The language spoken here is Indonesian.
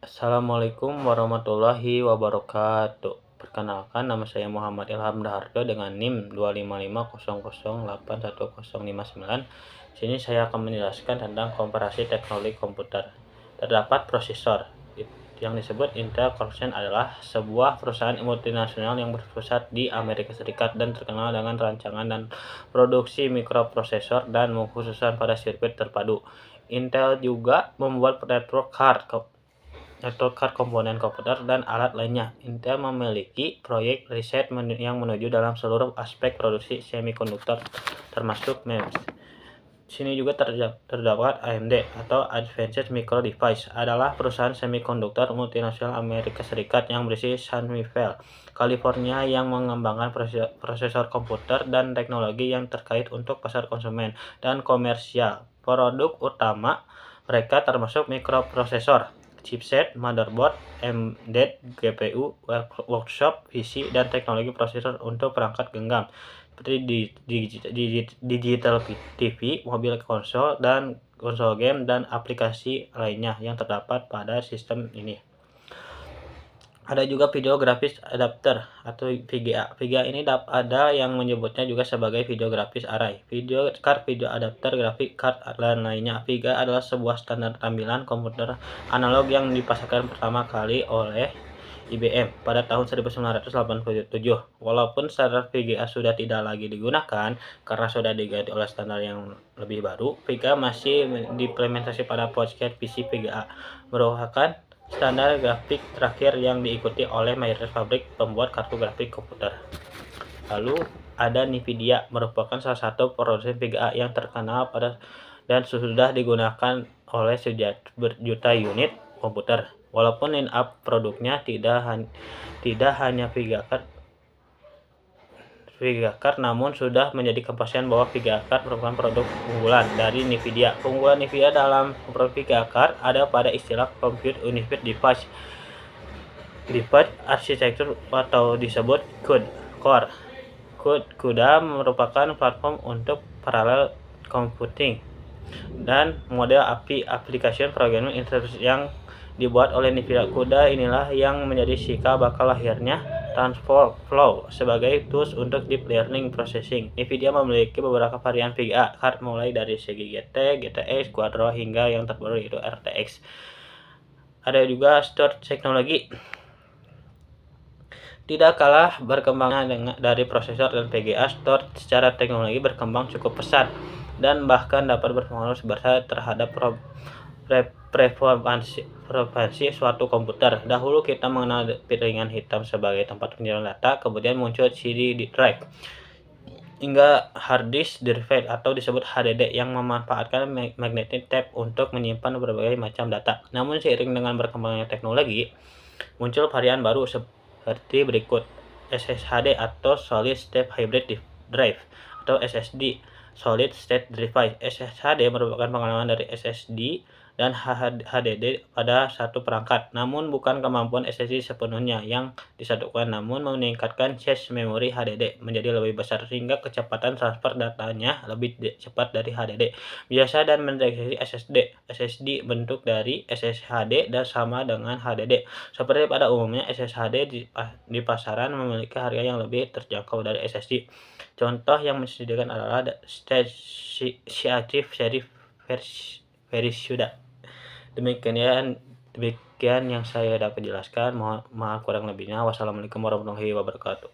Assalamualaikum warahmatullahi wabarakatuh. Perkenalkan, nama saya Muhammad Ilham Daharjo dengan NIM 25500810059. Sini saya akan menjelaskan tentang komparasi teknologi komputer. Terdapat prosesor yang disebut Intel Corporation adalah sebuah perusahaan multinasional yang berpusat di Amerika Serikat dan terkenal dengan rancangan dan produksi mikroprosesor dan khususan pada sirkuit terpadu. Intel juga membuat network card komponen komputer, dan alat lainnya. Intel memiliki proyek riset yang menuju dalam seluruh aspek produksi semikonduktor, termasuk MEMS. Sini juga terdapat AMD atau Advanced Micro Device, adalah perusahaan semikonduktor multinasional Amerika Serikat yang berisi Sunnyvale, California, yang mengembangkan prosesor komputer dan teknologi yang terkait untuk pasar konsumen dan komersial. Produk utama mereka termasuk mikroprosesor, chipset, motherboard, embedded GPU, workshop, PC, dan teknologi prosesor untuk perangkat genggam seperti digital TV, mobil konsol, dan konsol game, dan aplikasi lainnya yang terdapat pada sistem ini. Ada juga video graphics adapter atau VGA. VGA ini ada yang menyebutnya juga sebagai video graphics array, video card, video adapter, graphic card, dan lainnya. VGA adalah sebuah standar tampilan komputer analog yang dipasarkan pertama kali oleh IBM pada tahun 1987. Walaupun standar VGA sudah tidak lagi digunakan karena sudah diganti oleh standar yang lebih baru, VGA masih diimplementasi pada podcast PC. VGA merupakan standar grafik terakhir yang diikuti oleh mayoritas pabrik pembuat kartu grafik komputer. Lalu ada NVIDIA, merupakan salah satu produsen VGA yang terkenal dan sudah digunakan oleh berjuta unit komputer. Walaupun line-up produknya tidak hanya VGA card, namun sudah menjadi kepastian bahwa VGA card merupakan produk unggulan dari NVIDIA. Keunggulan NVIDIA dalam produk VGA card ada pada istilah Compute Unified Device Architecture atau disebut CUDA. CUDA merupakan platform untuk parallel computing dan model application programming interface yang dibuat oleh NVIDIA. CUDA inilah yang menjadi cikal bakal lahirnya TensorFlow sebagai tools untuk deep learning processing. NVIDIA memiliki beberapa varian VGA card mulai dari segi GT, GTX, Quadro, hingga yang terbaru yaitu RTX. Ada juga storage teknologi. Tidak kalah berkembangnya dari prosesor dan VGA, storage secara teknologi berkembang cukup pesat dan bahkan dapat berpengaruh besar terhadap performansi suatu komputer. Dahulu kita mengenal piringan hitam sebagai tempat penyimpanan data, kemudian muncul CD drive, hingga hard disk drive atau disebut HDD yang memanfaatkan magnetic tape untuk menyimpan berbagai macam data. Namun seiring dengan berkembangnya teknologi, muncul varian baru seperti berikut: SSHD atau Solid State Hybrid Drive atau SSD, Solid State Drive. SSHD merupakan pengembangan dari SSD dan HDD pada satu perangkat, namun bukan kemampuan SSD sepenuhnya yang disatukan, namun meningkatkan cache memori HDD menjadi lebih besar sehingga kecepatan transfer datanya lebih cepat dari HDD biasa dan mendeteksi SSD bentuk dari SSHD dan sama dengan HDD. Seperti pada umumnya, SSHD di pasaran memiliki harga yang lebih terjangkau dari SSD. Contoh yang disediakan adalah Seactive seri Verisuda. Demikian yang saya dapat jelaskan. Mohon maaf kurang lebihnya. Wassalamualaikum warahmatullahi wabarakatuh.